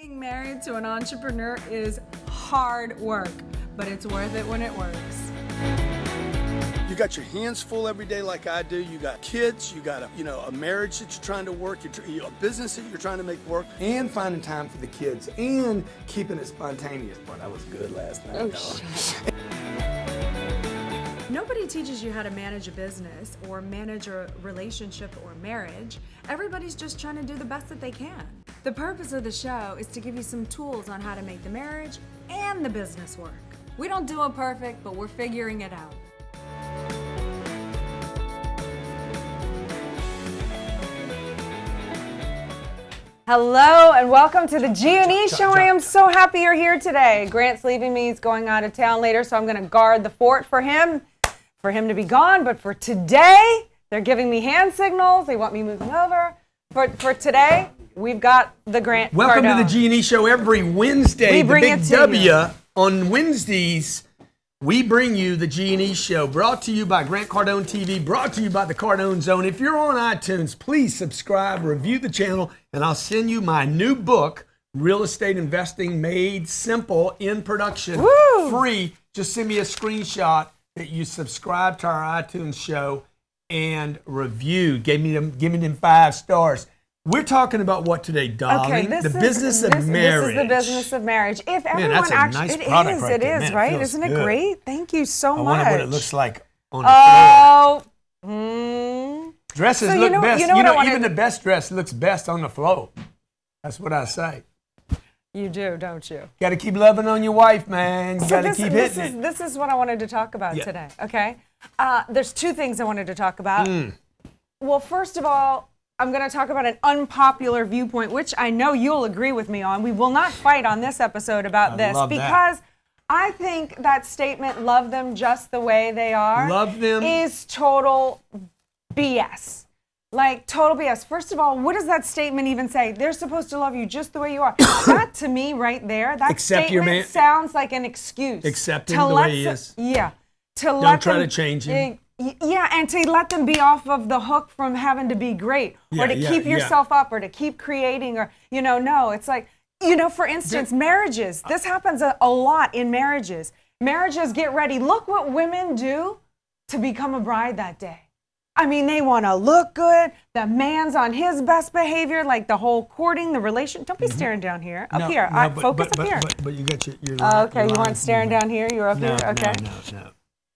Being married to an entrepreneur is hard work, but it's worth it when it works. You got your hands full every day like I do. You got kids, you got a marriage that you're trying to work, a business that you're trying to make work. And finding time for the kids and keeping it spontaneous. Boy, that was good last night. Oh, shit. Nobody teaches you how to manage a business or manage a relationship or marriage. Everybody's just trying to do the best that they can. The purpose of the show is to give you some tools on how to make the marriage and the business work. We don't do it perfect, but we're figuring it out. Hello and welcome to the G&E show. I am so happy you're here today. Grant's leaving me. He's going out of town later, so I'm going to guard the fort for him to be gone. But for today, they're giving me hand signals. They want me moving over. For today, we've got the Grant Welcome Cardone. to the G&E show every Wednesday. We bring the it Big to W. you. On Wednesdays, we bring you the G&E show, brought to you by Grant Cardone TV, brought to you by the Cardone Zone. If you're on iTunes, please subscribe, review the channel, and I'll send you my new book, Real Estate Investing Made Simple in Production, free. Just send me a screenshot that you subscribe to our iTunes show and review. Give me them 5 stars. We're talking about what today, darling? Okay, the business of marriage. This is the business of marriage. If everyone that's a actually, nice product right it there. is, Man, it right? feels Isn't it good. great? Thank you so I much. wonder what it looks like on the floor. Dresses So look best. you know what I wanted- Even the best dress looks best on the floor. That's what I say. You do, don't you? Got to keep loving on your wife, man. You got to keep hitting it. This is what I wanted to talk about today, okay? There's 2 things I wanted to talk about. Well, first of all, I'm going to talk about an unpopular viewpoint, which I know you'll agree with me on. We will not fight on this episode about this because I think that statement, love them just the way they are, Love them. is total BS. Like, total BS. First of all, what does that statement even say? They're supposed to love you just the way you are. That, to me, right there, that Accept your statement man. sounds like an excuse. Accept him to the let way he some- is. Yeah. Don't try to change him. Yeah, and to let them be off of the hook from having to be great or to keep yourself up or to keep creating or, no, it's like, for instance, marriages. This happens a lot in marriages. Marriages, get ready. Look what women do to become a bride that day. I mean, they want to look good. The man's on his best behavior, like the whole courting, the relation. Don't be staring down here. Up here. Focus up here. But you got your Okay, you weren't staring down here. You're up here. Okay. No.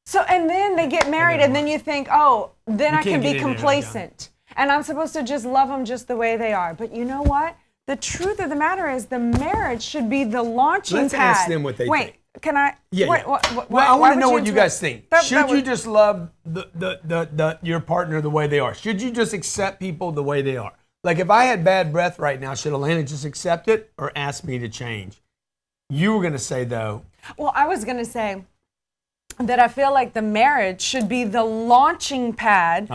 So, and then they get married, and then you think, oh, then I can can't be get in there, complacent. And I'm supposed to just love them just the way they are. But you know what? The truth of the matter is the marriage should be the launching Let's pad. ask them what they think. Wait, can I? Yeah. Well, I want to know what you interrupt? guys think. That Should you would- just love your partner the way they are? Should you just accept people the way they are? Like if I had bad breath right now, should Alana just accept it or ask me to change? You were going to say though. Well, I was going to say that I feel like the marriage should be the launching pad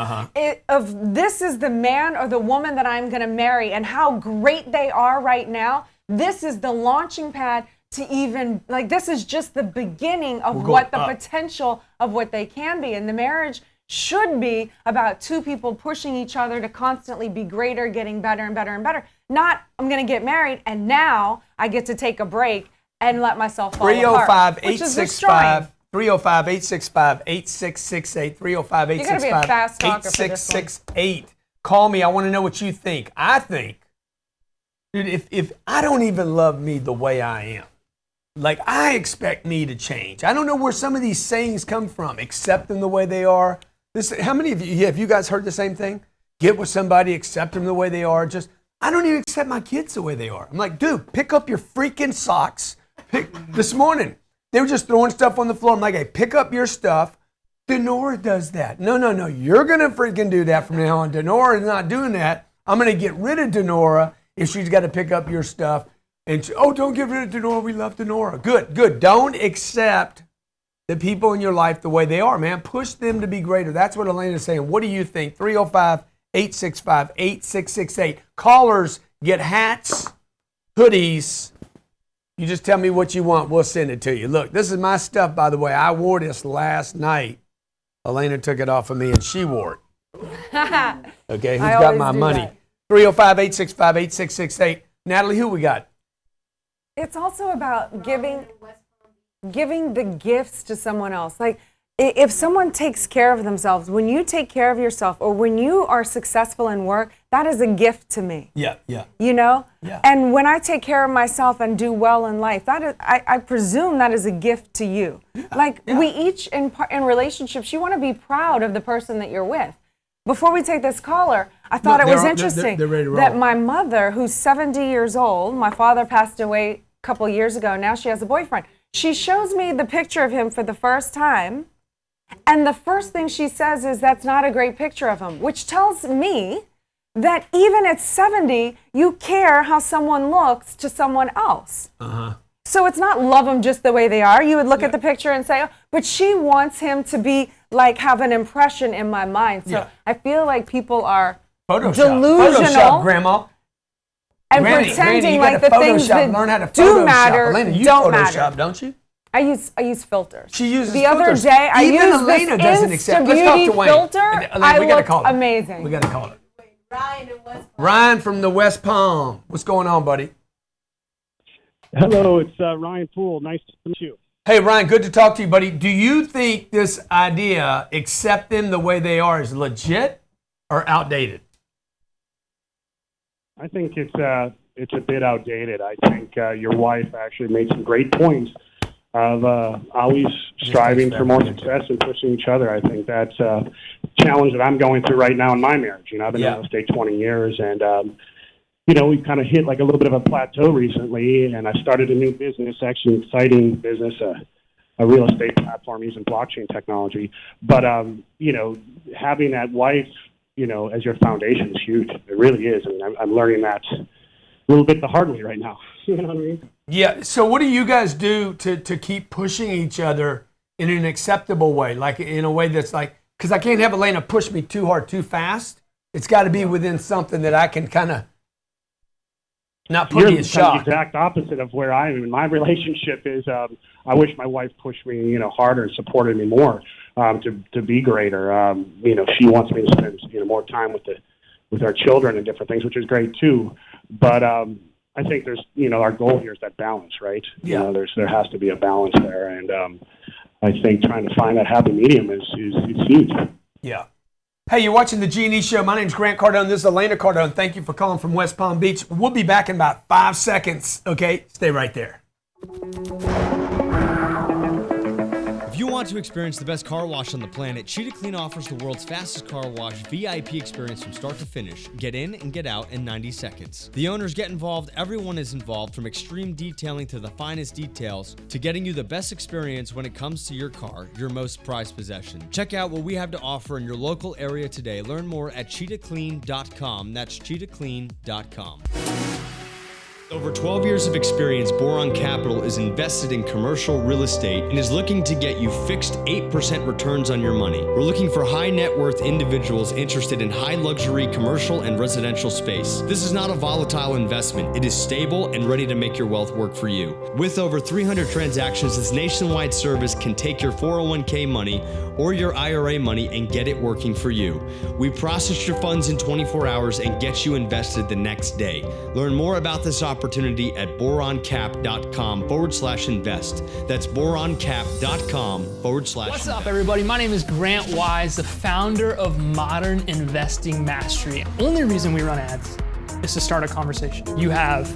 of this is the man or the woman that I'm going to marry and how great they are right now. This is the launching pad to even, like, this is just the beginning of what the potential of what they can be. And the marriage should be about 2 people pushing each other to constantly be greater, getting better and better and better. Not, I'm going to get married and now I get to take a break and let myself fall apart. 305-865. 305-865-8668. 305-865-8668. Call me. I want to know what you think. I think, dude, if I don't even love me the way I am, like I expect me to change. I don't know where some of these sayings come from. Accept them the way they are. How many of you, have you guys heard the same thing? Get with somebody, accept them the way they are. I don't even accept my kids the way they are. I'm like, dude, pick up your freaking socks. This morning, they were just throwing stuff on the floor. I'm like, hey, pick up your stuff. Denora does that. No. You're going to freaking do that from now on. Denora is not doing that. I'm going to get rid of Denora if she's got to pick up your stuff. And don't get rid of Denora. We love Denora. Good. Don't accept the people in your life the way they are, man. Push them to be greater. That's what Elena's saying. What do you think? 305-865-8668. Callers get hats, hoodies. You just tell me what you want. We'll send it to you. Look, this is my stuff, by the way. I wore this last night. Elena took it off of me, and she wore it. Okay, who's got my money? 305-865-8668. Natalie, who we got? It's also about giving the gifts to someone else. Like, if someone takes care of themselves, when you take care of yourself, or when you are successful in work, that is a gift to me. Yeah. You know? Yeah. And when I take care of myself and do well in life, that is, I presume that is a gift to you. We each, in relationships, you want to be proud of the person that you're with. Before we take this caller, I thought it was interesting they're ready to roll. that my mother, who's 70 years old, my father passed away a couple years ago, now she has a boyfriend. She shows me the picture of him for the first time, and the first thing she says is, that's not a great picture of him, which tells me that even at 70, you care how someone looks to someone else. So it's not love them just the way they are. You would look at the picture and say, oh, but she wants him to be like, have an impression in my mind. So I feel like people are delusional. Photoshop, Grandma. And Granny, pretending you like gotta the things Photoshop. Learn how to that do Photoshop. matter Elena, you don't Photoshop, matter. don't you? I use filters. She uses the filters. other day I Even used Elena this doesn't accept. Let's Insta-Beauty talk to Wayne. filter. Elena, I we gotta look call him. amazing. We got to call it. Ryan in West Palm. Ryan from the West Palm. What's going on, buddy? Hello, it's Ryan Poole. Nice to meet you. Hey, Ryan, good to talk to you, buddy. Do you think this idea, accept them the way they are, is legit or outdated? I think it's a bit outdated. I think your wife actually made some great points of always striving for more success and pushing each other. I think that's a challenge that I'm going through right now in my marriage. You know, I've been in real estate 20 years, and you know, we've kind of hit like a little bit of a plateau recently, and I started a new business, actually an exciting business, a real estate platform using blockchain technology. But, you know, having that wife, you know, as your foundation is huge. It really is. I mean, I'm learning that a little bit the hard way right now. You know what I mean? Yeah. So what do you guys do to keep pushing each other in an acceptable way? Like in a way that's like, because I can't have Elena push me too hard, too fast. It's got to be within something that I can kind of not put you in shock. The exact opposite of where I am in my relationship is I wish my wife pushed me, you know, harder and supported me more to be greater. You know, she wants me to spend, you know, more time with our children and different things, which is great too. But I think there's, you know, our goal here is that balance, right? Yeah. You know, there has to be a balance there, and I think trying to find that happy medium is huge. Yeah. Hey, you're watching the G&E Show. My name's Grant Cardone. This is Elena Cardone. Thank you for calling from West Palm Beach. We'll be back in about 5 seconds. Okay, stay right there. If you want to experience the best car wash on the planet, Cheetah Clean offers the world's fastest car wash VIP experience from start to finish. Get in and get out in 90 seconds. The owners get involved, everyone is involved, from extreme detailing to the finest details to getting you the best experience when it comes to your car, your most prized possession. Check out what we have to offer in your local area today. Learn more at cheetahclean.com. That's cheetahclean.com. Over 12 years of experience, Boron Capital is invested in commercial real estate and is looking to get you fixed 8% returns on your money. We're looking for high net worth individuals interested in high luxury commercial and residential space. This is not a volatile investment. It is stable and ready to make your wealth work for you. With over 300 transactions, this nationwide service can take your 401k money or your IRA money and get it working for you. We process your funds in 24 hours and get you invested the next day. Learn more about this opportunity at boroncap.com/invest. That's boroncap.com/. What's up, everybody? My name is Grant Wise, the founder of Modern Investing Mastery. Only reason we run ads is to start a conversation. You have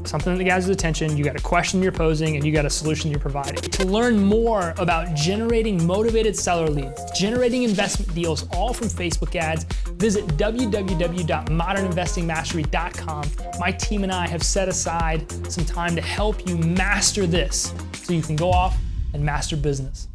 something that gathers attention, you got a question you're posing, and you got a solution you're providing. To learn more about generating motivated seller leads, generating investment deals, all from Facebook ads, visit www.moderninvestingmastery.com. My team and I have set aside some time to help you master this so you can go off and master business.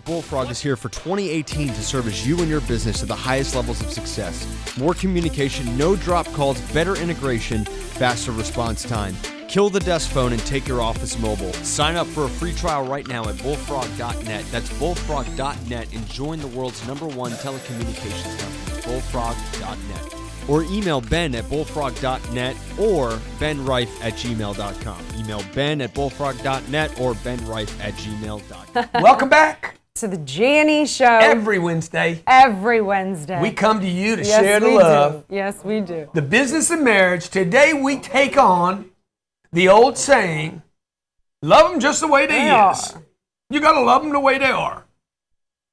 Bullfrog is here for 2018 to serve as you and your business to the highest levels of success. More communication, no drop calls, better integration, faster response time. Kill the desk phone and take your office mobile. Sign up for a free trial right now at bullfrog.net. That's bullfrog.net and join the world's #1 telecommunications company, bullfrog.net. Or email Ben at bullfrog.net or benrife@gmail.com. Email Ben at bullfrog.net or benrife@gmail.com. Welcome back. to the G&E Show. Every Wednesday. Every Wednesday. We come to you to Yes, share the we love. do. Yes, we do. The business of marriage. Today we take on the old saying, love them just the way they is. You got to love them the way they are.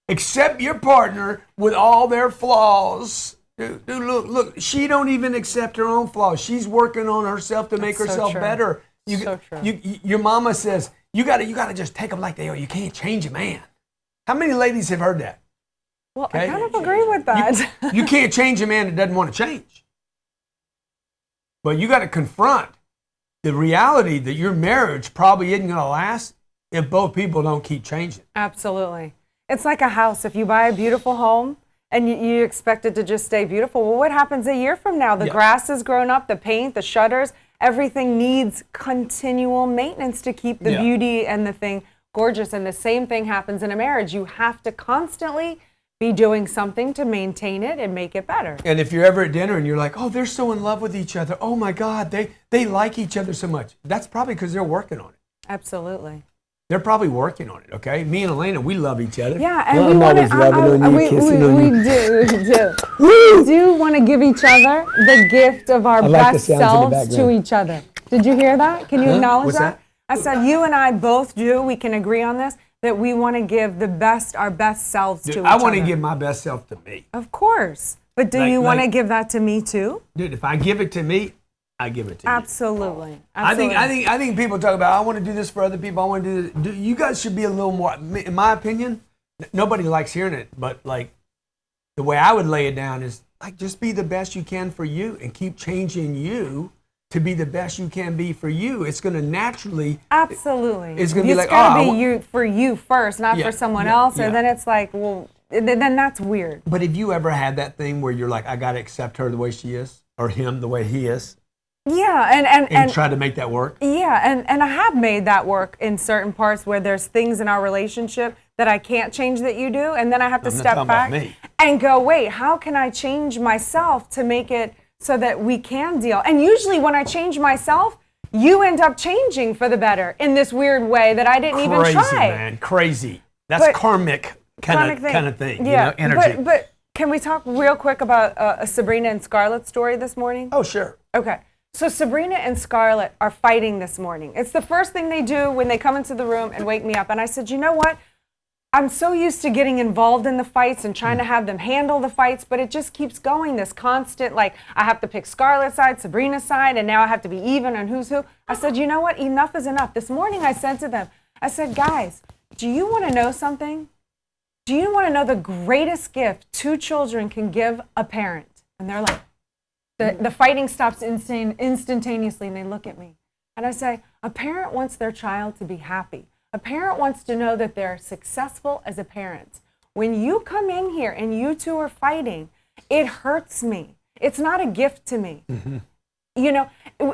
Accept your partner with all their flaws. Dude, look, she don't even accept her own flaws. She's working on herself to make herself better. So true. Your mama says, you gotta just take them like they are. You can't change a man. How many ladies have heard that? Well, I kind of agree with that. You can't change a man that doesn't want to change. But you got to confront the reality that your marriage probably isn't going to last if both people don't keep changing. Absolutely. It's like a house. If you buy a beautiful home and you expect it to just stay beautiful, well, what happens a year from now? The grass has grown up, the paint, the shutters, everything needs continual maintenance to keep the beauty and the thing gorgeous. And the same thing happens in a marriage. You have to constantly be doing something to maintain it and make it better. And if you're ever at dinner and you're like, oh, they're so in love with each other. Oh my God, they like each other so much. That's probably because they're working on it. Absolutely. They're probably working on it, okay? Me and Elena, we love each other. Yeah, and well, we I'm want always loving on you, kissing on you. We do want to give each other the gift of our best selves to each other. Did you hear that? Can you acknowledge What's that? I said you and I both do. We can agree on this, that we want to give our best selves to each other. I want to give my best self to me. Of course. But do you want to give that to me too? Dude, if I give it to me, I give it to you. Absolutely. I think people talk about, I want to do this for other people. I want to do this. You guys should be a little more, in my opinion, nobody likes hearing it, but like the way I would lay it down is like just be the best you can for you and keep changing you to be the best you can be for you. It's going to naturally. Absolutely. It's going to be like, be you for you first, not for someone else. And then it's like, well, then that's weird. But have you ever had that thing where you're like, I got to accept her the way she is or him the way he is? Yeah, and try to make that work? Yeah, and I have made that work in certain parts where there's things in our relationship that I can't change that you do, and then I have to step back and go, wait, how can I change myself to make it so that we can deal? And usually when I change myself, you end up changing for the better in this weird way that I didn't even try. Crazy, man, crazy. That's karmic kind of thing, yeah, you know, energy. But can we talk real quick about a Sabrina and Scarlett story this morning? Oh, sure. Okay. So Sabrina and Scarlett are fighting this morning. It's the first thing they do when they come into the room and wake me up. And I said, you know what? I'm so used to getting involved in the fights and trying to have them handle the fights, but it just keeps going, this constant, like, I have to pick Scarlett's side, Sabrina's side, and now I have to be even on who's who. I said, you know what? Enough is enough. This morning I said to them, I said, guys, do you want to know something? Do you want to know the greatest gift two children can give a parent? And they're like, the fighting stops instantaneously, and they look at me. And I say, a parent wants their child to be happy. A parent wants to know that they're successful as a parent. When you come in here and you two are fighting, it hurts me. It's not a gift to me. Mm-hmm. You know,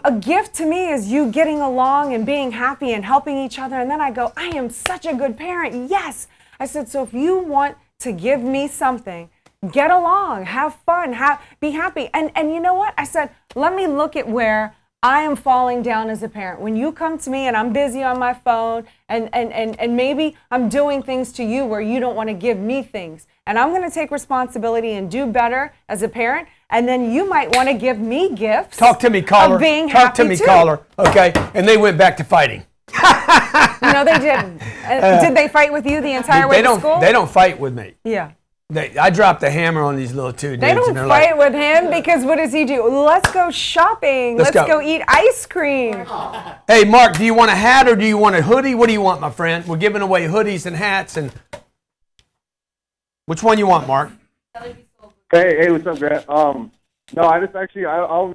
a gift to me is you getting along and being happy and helping each other. And then I go, I am such a good parent. Yes. I said, so if you want to give me something, get along, have fun, be happy. And you know what? I said, let me look at where I am falling down as a parent. When you come to me and I'm busy on my phone and maybe I'm doing things to you where you don't want to give me things. And I'm going to take responsibility and do better as a parent. And then you might want to give me gifts. Talk to me, caller. Of being Talk to happy me, too. caller. Okay. And they went back to fighting. No, they didn't. Did they fight with you the entire way to school? They don't fight with me. Yeah. I dropped the hammer on these little two dudes. They don't fight with him because what does he do? Let's go shopping. Let's go eat ice cream. Hey, Mark, do you want a hat or do you want a hoodie? What do you want, my friend? We're giving away hoodies and hats. And which one you want, Mark? Hey, what's up, Grant? No, I just actually, I don't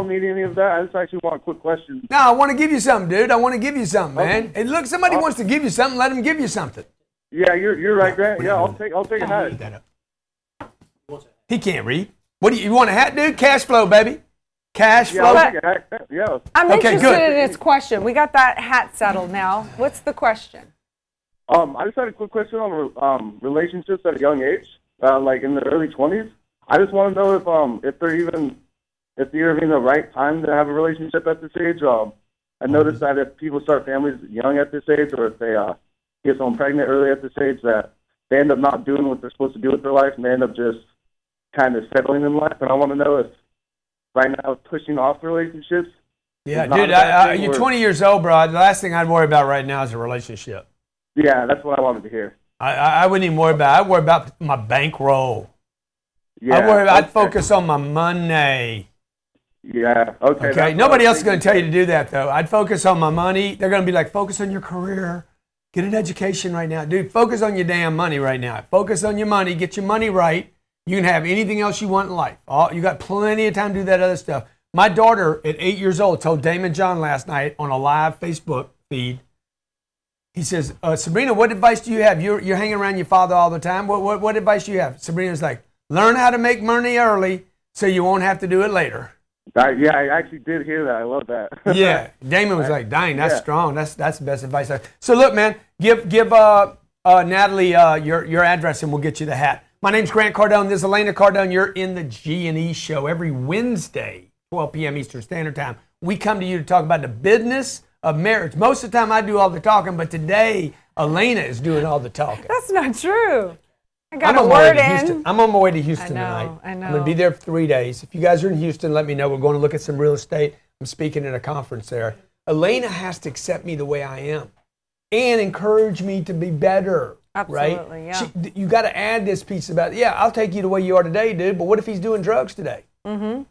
need any of that. I just actually want a quick question. No, I want to give you something, dude. I want to give you something, man. And look, somebody wants to give you something. Let them give you something. Yeah, you're right, Grant. Yeah, I'll take a hat. He can't read. What do you want a hat, dude? Cash flow, baby. Cash flow. I'll take a hat. Yeah. I'm interested in his question. We got that hat settled now. What's the question? I just had a quick question on relationships at a young age, like in the early 20s. I just want to know if you're even the right time to have a relationship at this age. I noticed that if people start families young at this age, or if they get someone pregnant early at this age that they end up not doing what they're supposed to do with their life, and they end up just kind of settling in life. And I want to know if right now pushing off relationships. Yeah, dude, you're 20 years old, bro. The last thing I'd worry about right now is a relationship. Yeah, that's what I wanted to hear. I wouldn't even worry about it. I'd worry about my bankroll. Yeah, I'd focus on my money. Yeah, okay. Okay, nobody else is going to tell you to do that, though. I'd focus on my money. They're going to be like, focus on your career. Get an education right now. Dude, focus on your damn money right now. Focus on your money. Get your money right. You can have anything else you want in life. You got plenty of time to do that other stuff. My daughter, at 8 years old, told Damon John last night on a live Facebook feed, he says, Sabrina, what advice do you have? You're hanging around your father all the time. What advice do you have? Sabrina's like, learn how to make money early so you won't have to do it later. Yeah, I actually did hear that. I love that. Yeah, Damon was like, dang, that's strong. That's the best advice. So look, man, give Natalie your address and we'll get you the hat. My name's Grant Cardone. This is Elena Cardone. You're in the G&E show every Wednesday, 12 p.m. Eastern Standard Time. We come to you to talk about the business of marriage. Most of the time I do all the talking, but today Elena is doing all the talking. That's not true. I got a word in. I'm on my way to Houston tonight. I know. I'm going to be there for 3 days. If you guys are in Houston, let me know. We're going to look at some real estate. I'm speaking at a conference there. Elena has to accept me the way I am and encourage me to be better. Absolutely, right? yeah. You got to add this piece about, I'll take you the way you are today, dude, but what if he's doing drugs today? Mm-hmm.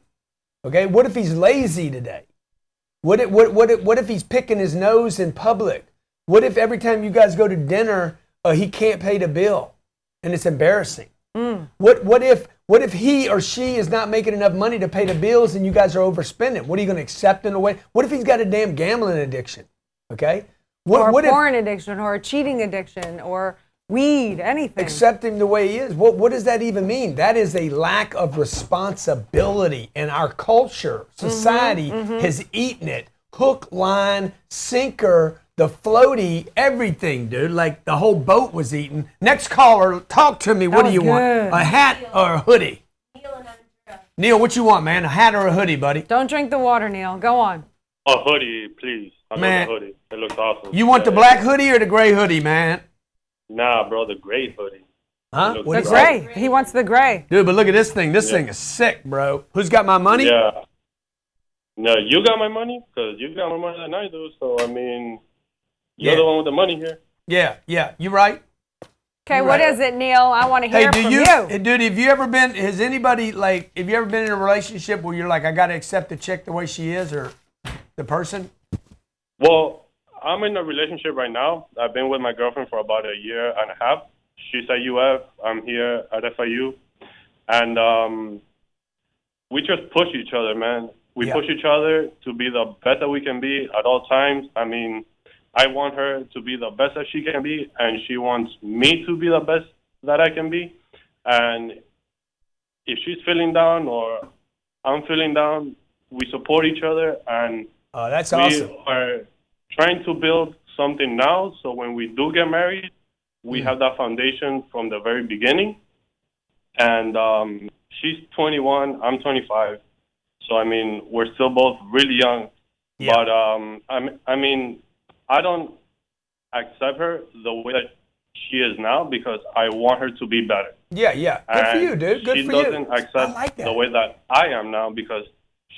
Okay, what if he's lazy today? What if he's picking his nose in public? What if every time you guys go to dinner, he can't pay the bill and it's embarrassing? What if he or she is not making enough money to pay the bills and you guys are overspending? What are you going to accept in a way? What if he's got a damn gambling addiction? Okay? Or a porn addiction or a cheating addiction or weed, anything. Accept him the way he is. What does that even mean? That is a lack of responsibility. And our culture, society, has eaten it. Hook, line, sinker, the floaty, everything, dude. Like the whole boat was eaten. Next caller, talk to me. What do you want? A hat or a hoodie? Neil, what you want, man? A hat or a hoodie, buddy? Don't drink the water, Neil. Go on. A hoodie, please. I love the hoodie. It looks awesome. You want the black hoodie or the gray hoodie, man? Nah, bro, the gray hoodie. Huh? The gray. He wants the gray. Dude, but look at this thing. This thing is sick, bro. Who's got my money? Yeah. No, you got my money? Because you got more money than I do. So, I mean, you're the one with the money here. Yeah. You right? Okay, what is it, Neil? I want to hear from you. Dude, have you ever been in a relationship where you're like, I got to accept the chick the way she is or the person? Well, I'm in a relationship right now. I've been with my girlfriend for about a year and a half. She's at UF. I'm here at FIU. And we just push each other, man. We push each other to be the best that we can be at all times. I mean, I want her to be the best that she can be, and she wants me to be the best that I can be. And if she's feeling down or I'm feeling down, we support each other. And that's awesome. We are trying to build something now, so when we do get married, we have that foundation from the very beginning. And she's 21, I'm 25. So, I mean, we're still both really young. Yeah. But, I mean, I don't accept her the way that she is now because I want her to be better. Yeah. Good for you, dude. Good for you. She doesn't accept the way that I am now because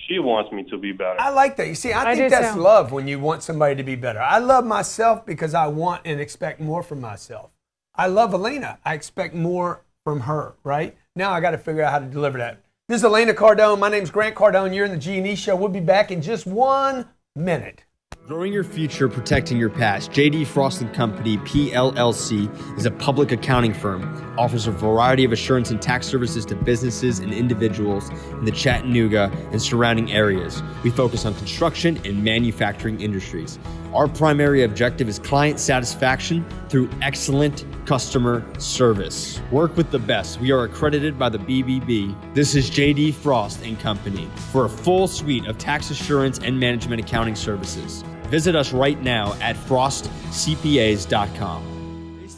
she wants me to be better. I like that. You see, I think that's love when you want somebody to be better. I love myself because I want and expect more from myself. I love Elena. I expect more from her, right? Now I got to figure out how to deliver that. This is Elena Cardone. My name's Grant Cardone. You're in the G&E show. We'll be back in just 1 minute. Growing your future, protecting your past. J.D. Frost & Company, PLLC, is a public accounting firm. Offers a variety of assurance and tax services to businesses and individuals in the Chattanooga and surrounding areas. We focus on construction and manufacturing industries. Our primary objective is client satisfaction through excellent customer service. Work with the best. We are accredited by the BBB. This is J.D. Frost & Company for a full suite of tax assurance and management accounting services. Visit us right now at frostcpas.com.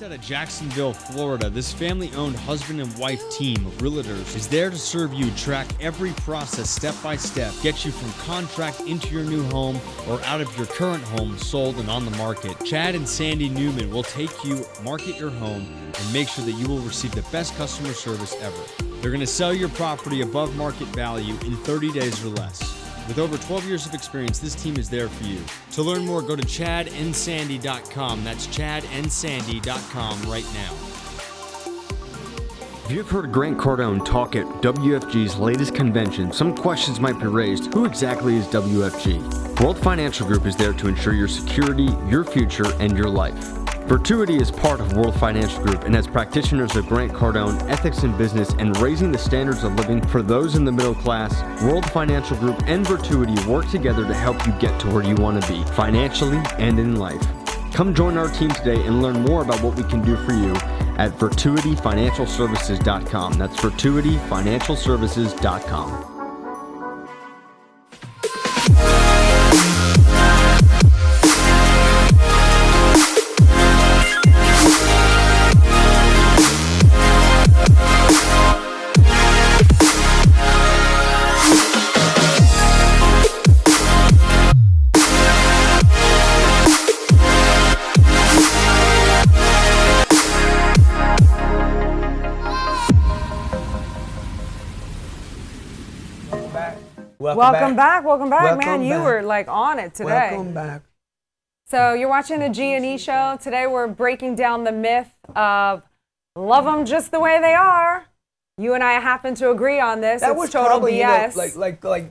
Based out of Jacksonville, Florida, this family-owned husband and wife team of realtors is there to serve you, track every process step by step, get you from contract into your new home or out of your current home sold and on the market. Chad and Sandy Newman will take you, market your home, and make sure that you will receive the best customer service ever. They're going to sell your property above market value in 30 days or less. With over 12 years of experience, this team is there for you. To learn more, go to chadandsandy.com. That's chadandsandy.com right now. If you've heard Grant Cardone talk at WFG's latest convention, some questions might be raised. Who exactly is WFG? World Financial Group is there to ensure your security, your future, and your life. Virtuity is part of World Financial Group, and as practitioners of Grant Cardone, ethics in business, and raising the standards of living for those in the middle class, World Financial Group and Virtuity work together to help you get to where you want to be, financially and in life. Come join our team today and learn more about what we can do for you at virtuityfinancialservices.com. That's virtuityfinancialservices.com. Welcome back, man. Welcome You back. were like on it today. Welcome back. So you're watching the G&E show. Today we're breaking down the myth of love them just the way they are. You and I happen to agree on this. That it's was total probably, BS.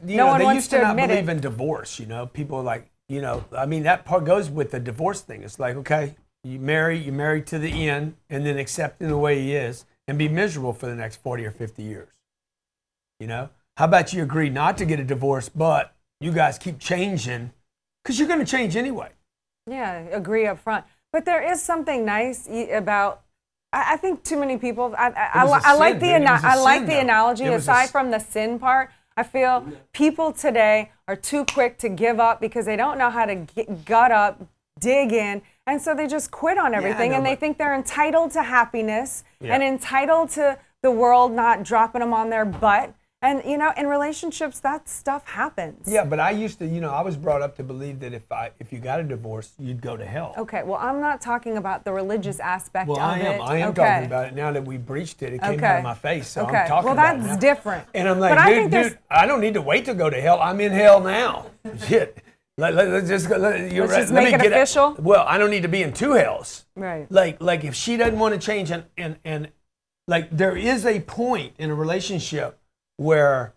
No one they wants used to to not admit believe it. in divorce, People are like, I mean, that part goes with the divorce thing. It's like, okay, you marry to the end, and then accept him the way he is and be miserable for the next 40 or 50 years. How about you agree not to get a divorce, but you guys keep changing because you're going to change anyway. Yeah, agree up front. But there is something nice about. I think too many people. I like the analogy. Aside from the sin part, I feel people today are too quick to give up because they don't know how to gut up, dig in, and so they just quit on everything. And they think they're entitled to happiness and entitled to the world not dropping them on their butt. And, in relationships, that stuff happens. Yeah, but I used to, I was brought up to believe that if you got a divorce, you'd go to hell. Okay, well, I'm not talking about the religious aspect of it. I am talking about it now that we breached it. It came out of my face, so I'm talking about it now. Well, that's different. And I'm like, dude, I don't need to wait to go to hell. I'm in hell now. Shit. Let's just make it official? Well, I don't need to be in two hells. Right. Like if she doesn't want to change, and like there is a point in a relationship where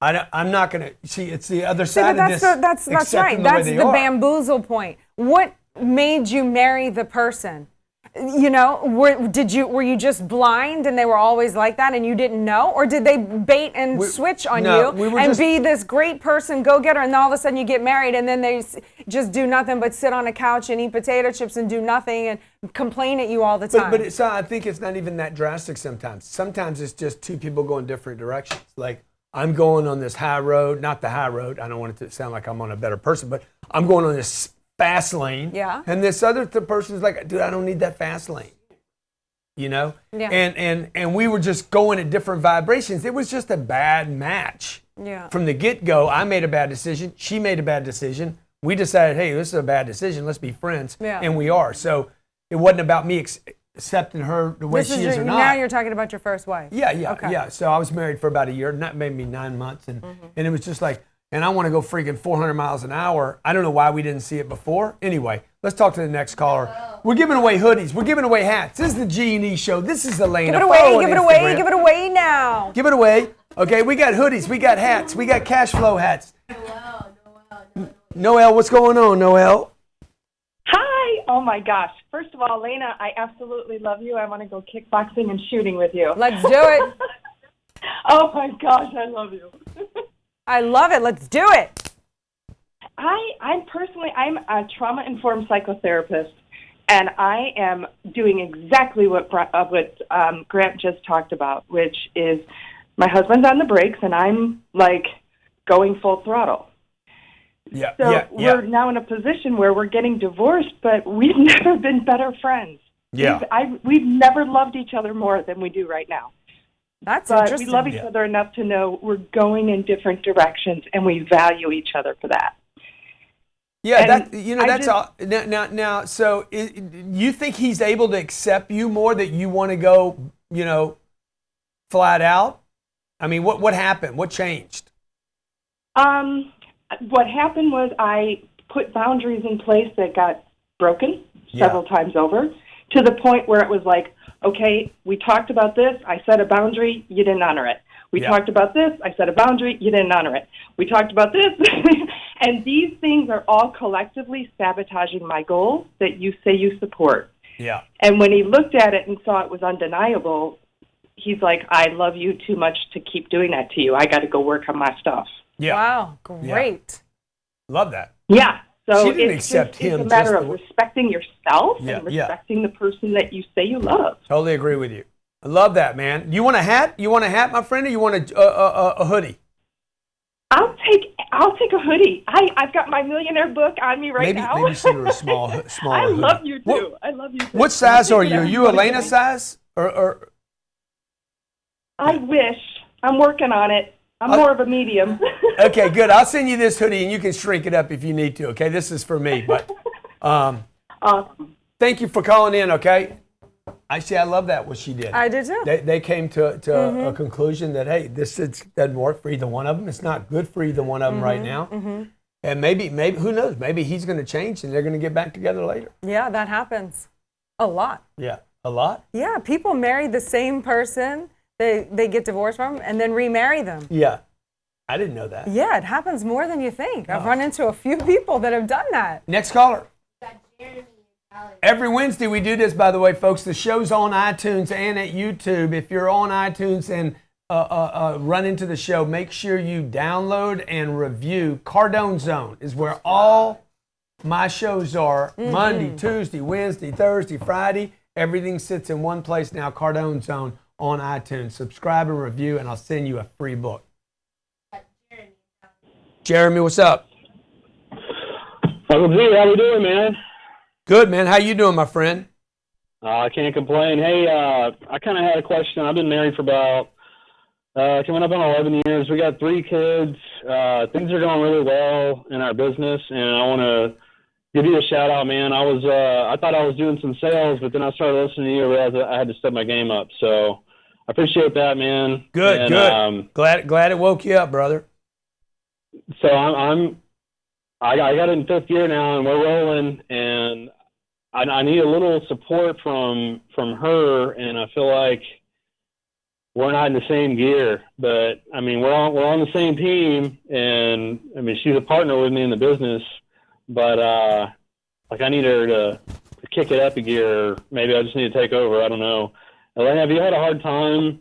I'm not going to see. It's the other side of this. That's right. That's the bamboozle point. What made you marry the person? Were you just blind and they were always like that and you didn't know, or did they bait and switch on you and be this great person, go getter, and then all of a sudden you get married and then they just do nothing but sit on a couch and eat potato chips and do nothing and complain at you all the time? But I think it's not even that drastic sometimes. Sometimes it's just two people going different directions. Like I'm going on this high road, not the high road. I don't want it to sound like I'm on a better person, but I'm going on this fast lane. Yeah. And this other person is like, dude, I don't need that fast lane. Yeah. And we were just going at different vibrations. It was just a bad match. Yeah. From the get-go, I made a bad decision. She made a bad decision. We decided, hey, this is a bad decision. Let's be friends. Yeah. And we are. So it wasn't about me accepting her the way she is or not. Now you're talking about your first wife. Yeah. Okay. Yeah. So I was married for about a year, maybe 9 months. And it was just like, and I want to go freaking 400 miles an hour. I don't know why we didn't see it before. Anyway, let's talk to the next caller. We're giving away hoodies. We're giving away hats. This is the G&E show. This is Elena. Give it away now. Give it away. Okay, we got hoodies. We got hats. We got cash flow hats. Noelle, what's going on, Noelle? Hi. Oh, my gosh. First of all, Elena, I absolutely love you. I want to go kickboxing and shooting with you. Let's do it. Oh, my gosh. I love you. I love it. Let's do it. I'm a trauma-informed psychotherapist, and I am doing exactly what Grant just talked about, which is my husband's on the brakes, and I'm, like, going full throttle. So we're now in a position where we're getting divorced, but we've never been better friends. Yeah. We've never loved each other more than we do right now. That's But interesting. we love each other enough to know we're going in different directions, and we value each other for that. Yeah, And that's all. Now, so you think he's able to accept you more, that you want to go, flat out? I mean, what happened? What changed? What happened was I put boundaries in place that got broken several times over, to the point where it was like, okay, we talked about this. I set a boundary. You didn't honor it. We talked about this. I set a boundary. You didn't honor it. We talked about this. And these things are all collectively sabotaging my goals that you say you support. Yeah. And when he looked at it and saw it was undeniable, he's like, I love you too much to keep doing that to you. I got to go work on my stuff. Yeah. Wow, great. Yeah. Love that. Yeah. So she didn't accept him. It's a matter of respecting yourself and respecting the person that you say you love. Totally agree with you. I love that, man. You want a hat? You want a hat, my friend, or you want a hoodie? I'll take a hoodie. I've got my millionaire book on me right now. Maybe send her a small I hoodie. love you too. I love you too. What size are you? Are you Elena size? Or I wish. I'm working on it. I'm more of a medium. Okay, good. I'll send you this hoodie, and you can shrink it up if you need to. Okay, this is for me, but awesome. Thank you for calling in. Okay. Actually, I love that what she did. I did too. They came to a conclusion that, hey, this doesn't work for either one of them. It's not good for either one of them right now. And maybe who knows? Maybe he's going to change and they're going to get back together later. Yeah, that happens a lot. Yeah, a lot. Yeah, people marry the same person they get divorced from and then remarry them. Yeah, I didn't know that. Yeah, it happens more than you think. I've run into a few people that have done that. Next caller. Every Wednesday we do this, by the way, folks. The show's on iTunes and at YouTube. If you're on iTunes and run into the show, make sure you download and review. Cardone Zone is where all my shows are. Monday, Tuesday, Wednesday, Thursday, Friday. Everything sits in one place now. Cardone Zone on iTunes. Subscribe and review, and I'll send you a free book. Jeremy, what's up? Uncle G, how we doing, man? Good, man. How you doing, my friend? I can't complain. Hey, I kind of had a question. I've been married for about coming up on 11 years. We got 3 kids. Things are going really well in our business, and I want to give you a shout out, man. I thought I was doing some sales, but then I started listening to you and realized that I had to step my game up. So I appreciate that, man. Good, and, good. Glad it woke you up, brother. So I got it in 5th year now, and we're rolling, and I need a little support from her, and I feel like we're not in the same gear, but I mean we're on the same team, and I mean she's a partner with me in the business, but like I need her to kick it up a gear. Maybe I just need to take over. I don't know. Elena, have you had a hard time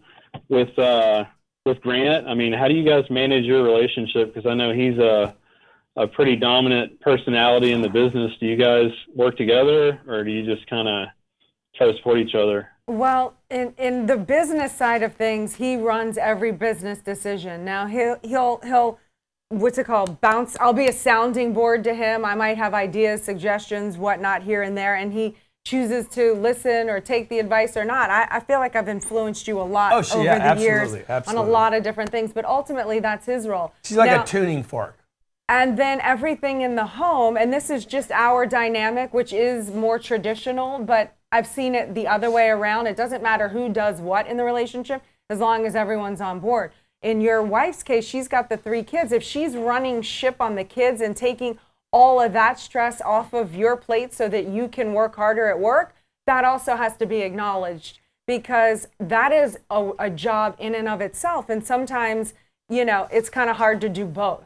with Grant? I mean, how do you guys manage your relationship? Because I know he's a pretty dominant personality in the business. Do you guys work together, or do you just kind of try to support each other? Well, in the business side of things, he runs every business decision. Now he'll what's it called? Bounce. I'll be a sounding board to him. I might have ideas, suggestions, whatnot here and there, and he chooses to listen or take the advice or not. I feel like I've influenced you a lot over the years on a lot of different things, but ultimately that's his role. She's like a tuning fork. And then everything in the home, and this is just our dynamic, which is more traditional, but I've seen it the other way around. It doesn't matter who does what in the relationship, as long as everyone's on board. In your wife's case, she's got the 3 kids. If she's running ship on the kids and taking all of that stress off of your plate so that you can work harder at work, that also has to be acknowledged, because that is a job in and of itself. And sometimes, it's kind of hard to do both.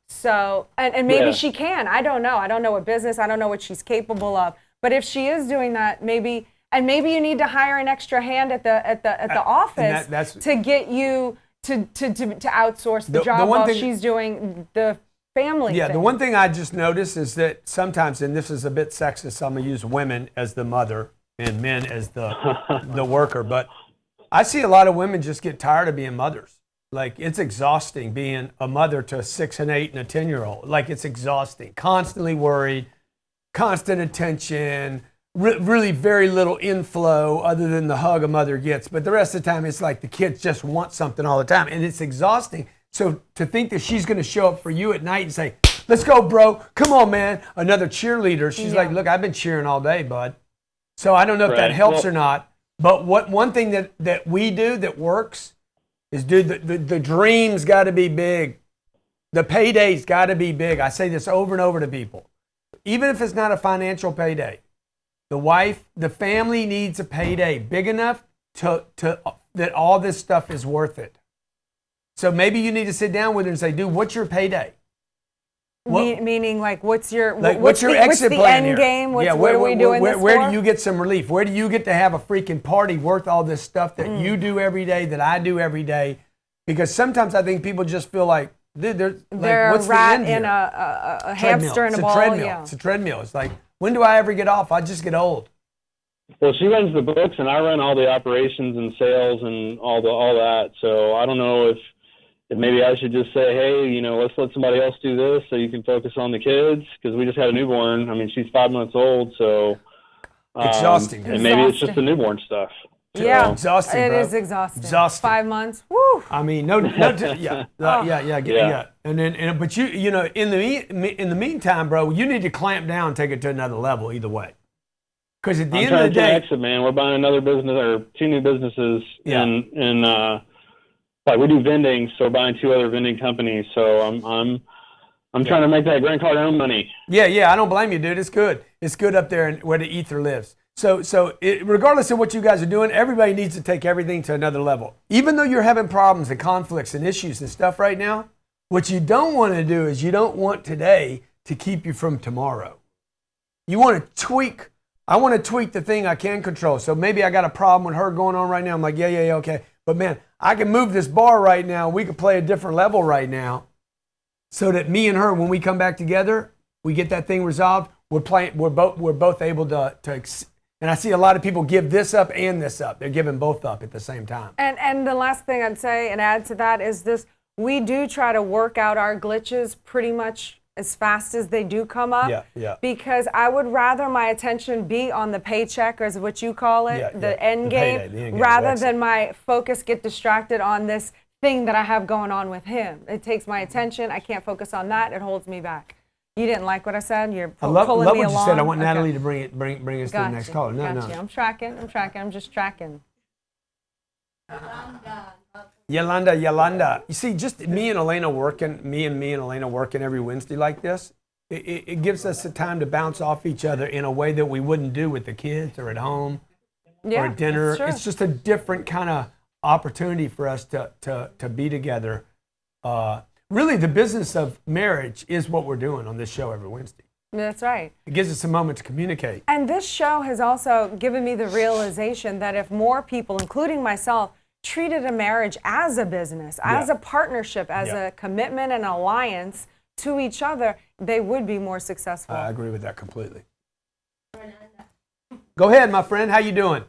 So, and maybe she can. I don't know. I don't know what business. I don't know what she's capable of. But if she is doing that, maybe you need to hire an extra hand at the office to get you to outsource the job while she's doing the family thing. The one thing I just noticed is that sometimes, and this is a bit sexist, so I'm going to use women as the mother and men as the worker, but I see a lot of women just get tired of being mothers. Like, it's exhausting being a mother to a 6, an 8, and a 10-year-old. Like, it's exhausting. Constantly worried, constant attention, really very little inflow other than the hug a mother gets. But the rest of the time, it's like the kids just want something all the time. And it's exhausting. So to think that she's going to show up for you at night and say, let's go, bro. Come on, man. Another cheerleader. She's like, look, I've been cheering all day, bud. So I don't know if that helps or not. But one thing that we do that works is, dude, the dream's got to be big. The payday's got to be big. I say this over and over to people. Even if it's not a financial payday, the family needs a payday big enough to that all this stuff is worth it. So maybe you need to sit down with her and say, dude, what's your payday? Meaning, like, what's your exit what's the plan end here? game? What where are we doing this where for? do you get some relief? Where do you get to have a freaking party worth all this stuff that you do every day, that I do every day? Because sometimes I think people just feel like, dude, they're what's a rat the end in here? a hamster in a ball. Treadmill. Yeah. It's a treadmill. It's like, when do I ever get off? I just get old. Well, she runs the books, and I run all the operations and sales and all that. So I don't know if maybe I should just say, hey, let's let somebody else do this so you can focus on the kids, because we just had a newborn. I mean, she's 5 months old, so exhausting. And maybe it's just the newborn stuff. So. Yeah, exhausting. It bro. is exhausting. 5 months. Woo. I mean, yeah. And then, but in the meantime, bro, you need to clamp down, and take it to another level. Either way, because at the end of the day, exit, man, we're buying another business or 2 new businesses, and like we do vending, so we're buying 2 other vending companies. So I'm trying to make that Grant Cardone money. Yeah, I don't blame you, dude. It's good. It's good up there where the ether lives. So regardless of what you guys are doing, everybody needs to take everything to another level. Even though you're having problems and conflicts and issues and stuff right now, what you don't want to do is you don't want today to keep you from tomorrow. You want to tweak. I want to tweak the thing I can control. So maybe I got a problem with her going on right now. I'm like, yeah, okay. But man, I can move this bar right now. We can play a different level right now, so that me and her, when we come back together, we get that thing resolved. We're both able to. And I see a lot of people give this up and this up. They're giving both up at the same time. And the last thing I'd say and add to that is this: we do try to work out our glitches pretty much as fast as they do come up. Yeah. Because I would rather my attention be on the paycheck, or is what you call it, the end game, payday, the end game, rather than my focus get distracted on this thing that I have going on with him. It takes my attention. I can't focus on that. It holds me back. You didn't like what I said? You're pulling me along? I love what you said. I want Natalie to bring us to the next caller. No. I'm tracking. I'm just tracking. Yolanda. You see, just me and Elena working every Wednesday like this, it gives us the time to bounce off each other in a way that we wouldn't do with the kids or at home or at dinner. It's just a different kind of opportunity for us to be together. Really, the business of marriage is what we're doing on this show every Wednesday. That's right. It gives us a moment to communicate. And this show has also given me the realization that if more people, including myself, treated a marriage as a business, as a partnership, as a commitment and alliance to each other, they would be more successful. I agree with that completely. Go ahead, my friend. How you doing?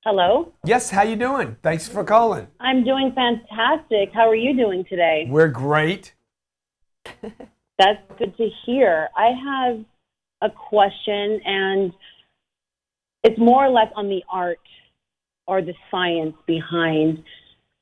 Hello? Yes, how you doing? Thanks for calling. I'm doing fantastic. How are you doing today? We're great. That's good to hear. I have a question, and it's more or less on the art or the science behind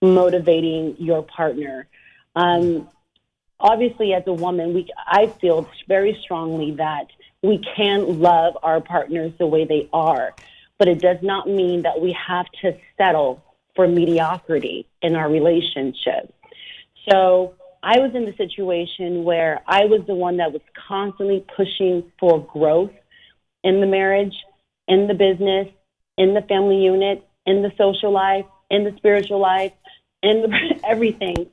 motivating your partner. Obviously, as a woman, I feel very strongly that we can love our partners the way they are, but it does not mean that we have to settle for mediocrity in our relationship. So I was in the situation where I was the one that was constantly pushing for growth in the marriage, in the business, in the family unit, in the social life, in the spiritual life, in everything.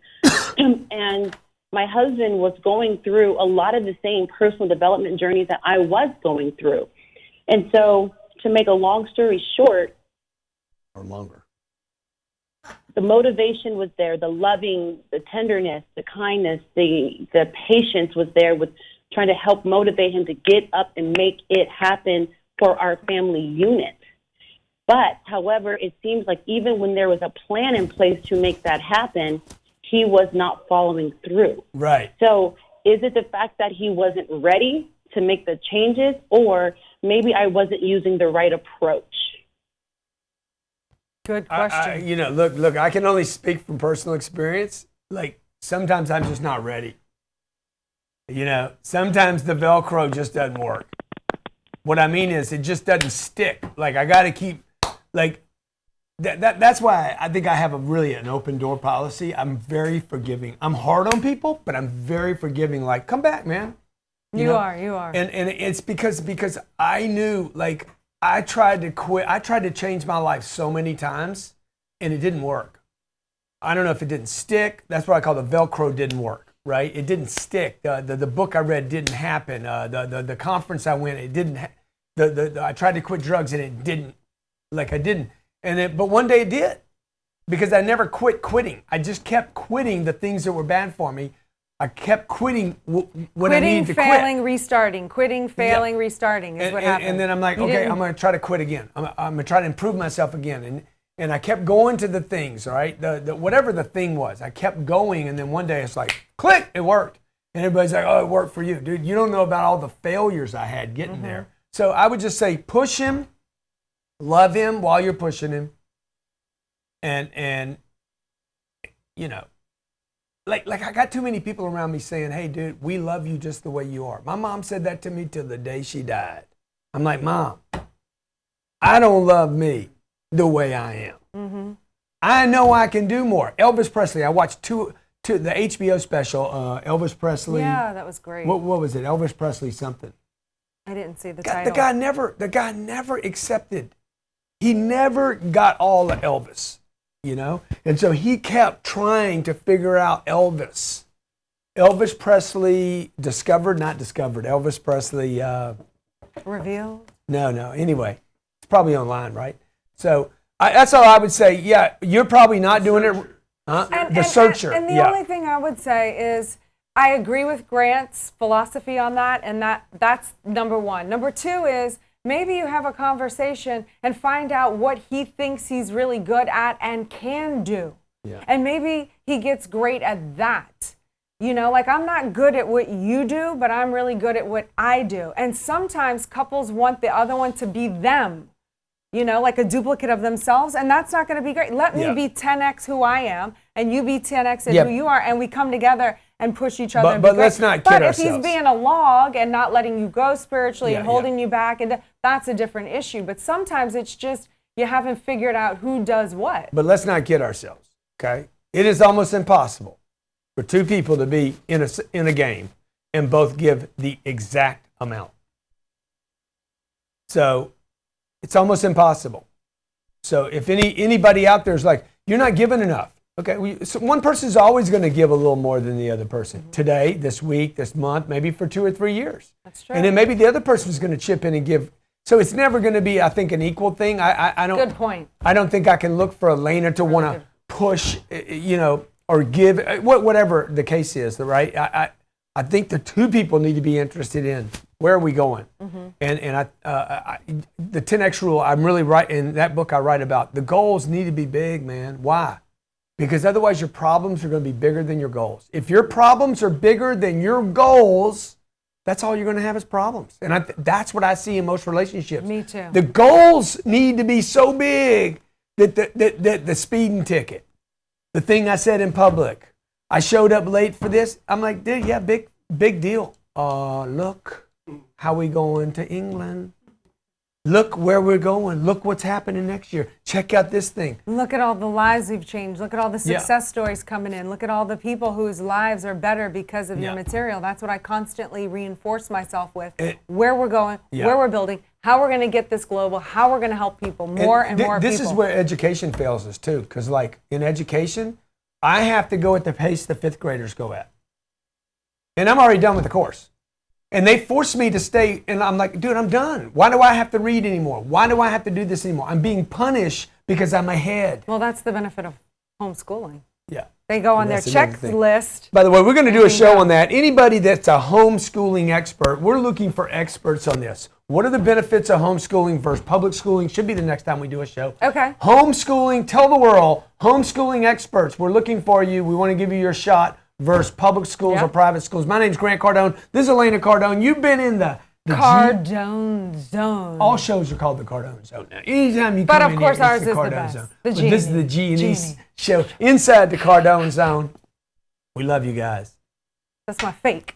And my husband was going through a lot of the same personal development journeys that I was going through. And so, to make a long story short, or longer, the motivation was there, the loving, the tenderness, the kindness, the patience was there with trying to help motivate him to get up and make it happen for our family unit. But, however, it seems like even when there was a plan in place to make that happen, he was not following through. Right. So is it the fact that he wasn't ready to make the changes, or maybe I wasn't using the right approach? Good question. Look, I can only speak from personal experience. Like, sometimes I'm just not ready. Sometimes the Velcro just doesn't work. What I mean is, it just doesn't stick. Like, I got to keep, like, that's why I think I have an open door policy. I'm very forgiving. I'm hard on people, but I'm very forgiving. Like, come back, man. You are. And it's because I knew, like, I tried to quit. I tried to change my life so many times, and it didn't work. I don't know if it didn't stick. That's what I call the Velcro didn't work, right? It didn't stick. The book I read didn't happen. The conference I went, it didn't. I tried to quit drugs, and it didn't. Like, I didn't. But one day it did, because I never quit quitting. I just kept quitting the things that were bad for me. I kept quitting what I needed to quit. Quitting, failing, restarting. Quitting, failing, restarting is what happened. And then I'm like, okay, I'm going to try to quit again. I'm going to try to improve myself again. And I kept going to the things, all right? Whatever the thing was, I kept going. And then one day it's like, click, it worked. And everybody's like, oh, it worked for you. Dude, you don't know about all the failures I had getting there. So I would just say, push him, love him while you're pushing him. And like I got too many people around me saying, hey, dude, we love you just the way you are. My mom said that to me till the day she died. I'm like, Mom, I don't love me the way I am. Mm-hmm. I know I can do more. Elvis Presley, I watched the HBO special, Elvis Presley. Yeah, that was great. What was it? Elvis Presley something. I didn't see the title. The guy never accepted. He never got all of Elvis. And so he kept trying to figure out Elvis. Elvis Presley not discovered. Elvis Presley revealed? No. Anyway, it's probably online, right? So that's all I would say. Yeah, you're probably not doing it. The Searcher. And the only thing I would say is I agree with Grant's philosophy on that, and that's number one. Number two is, maybe you have a conversation and find out what he thinks he's really good at and can do. Yeah. And maybe he gets great at that. Like, I'm not good at what you do, but I'm really good at what I do. And sometimes couples want the other one to be them, like a duplicate of themselves, and that's not going to be great. Let me be 10x who I am, and you be 10x who you are, and we come together and push each other. But let's not kid ourselves. But if he's being a log and not letting you go spiritually and holding you back, and that's a different issue. But sometimes it's just you haven't figured out who does what. But let's not kid ourselves, okay? It is almost impossible for two people to be in a game and both give the exact amount. So it's almost impossible. So if anybody out there is like, you're not giving enough. Okay, so one person is always going to give a little more than the other person. Mm-hmm. Today, this week, this month, maybe for 2 or 3 years. That's true. And then maybe the other person is going to chip in and give. So it's never going to be, I think, an equal thing. I don't. Good point. I don't think I can look for Elena to want to push, or give, whatever the case is. Right? I think the two people need to be interested in where are we going. Mm-hmm. And the 10X rule. I'm really right in that book I write about. The goals need to be big, man. Why? Because otherwise your problems are going to be bigger than your goals. If your problems are bigger than your goals, that's all you're going to have is problems. And that's what I see in most relationships. Me too. The goals need to be so big that the speeding ticket, the thing I said in public, I showed up late for this. I'm like, dude, yeah, big deal. Look how we going to England. Look where we're going. Look what's happening next year. Check out this thing. Look at all the lives we've changed. Look at all the success stories coming in. Look at all the people whose lives are better because of your material. That's what I constantly reinforce myself with. Where we're going, where we're building, how we're going to get this global, how we're going to help people, more and more people. This is where education fails us too, because like in education, I have to go at the pace the fifth graders go at. And I'm already done with the course. And they force me to stay, and I'm like, dude, I'm done. Why do I have to read anymore? Why do I have to do this anymore? I'm being punished because I'm ahead. Well, that's the benefit of homeschooling. Yeah. They go on their checklist. By the way, we're going to do a show on that. Anybody that's a homeschooling expert, we're looking for experts on this. What are the benefits of homeschooling versus public schooling? Should be the next time we do a show. Okay. Homeschooling, tell the world, homeschooling experts, we're looking for you. We want to give you your shot versus public schools or private schools. My name's Grant Cardone. This is Elena Cardone. You've been in the Cardone Zone. All shows are called the Cardone Zone now. Anytime you come but of in course here, ours it's the is Cardone the best. Zone. The But this is the G&E show inside the Cardone Zone. We love you guys. That's my fake.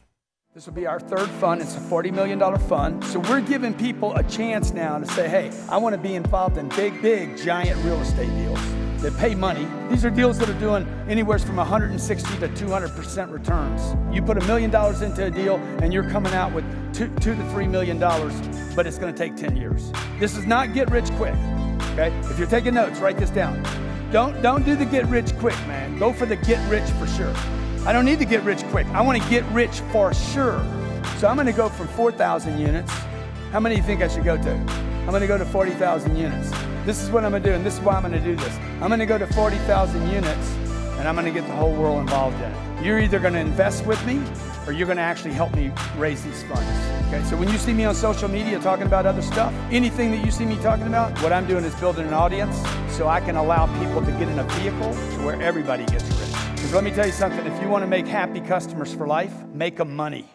This will be our third fund. It's a $40 million fund. So we're giving people a chance now to say, hey, I want to be involved in big, giant real estate deals that pay money. These are deals that are doing anywhere from 160 to 200% returns. You put $1 million into a deal and you're coming out with $2 to $3 million, but it's going to take 10 years. This is not get rich quick, okay? If you're taking notes, write this down. Don't do the get rich quick, man. Go for the get rich for sure. I don't need to get rich quick. I want to get rich for sure. So I'm going to go from 4,000 units. How many do you think I should go to? I'm going to go to 40,000 units. This is what I'm going to do, and this is why I'm going to do this. I'm going to go to 40,000 units, and I'm going to get the whole world involved in it. You're either going to invest with me, or you're going to actually help me raise these funds. Okay, so when you see me on social media talking about other stuff, anything that you see me talking about, what I'm doing is building an audience so I can allow people to get in a vehicle to where everybody gets rich. Because let me tell you something, if you want to make happy customers for life, make them money.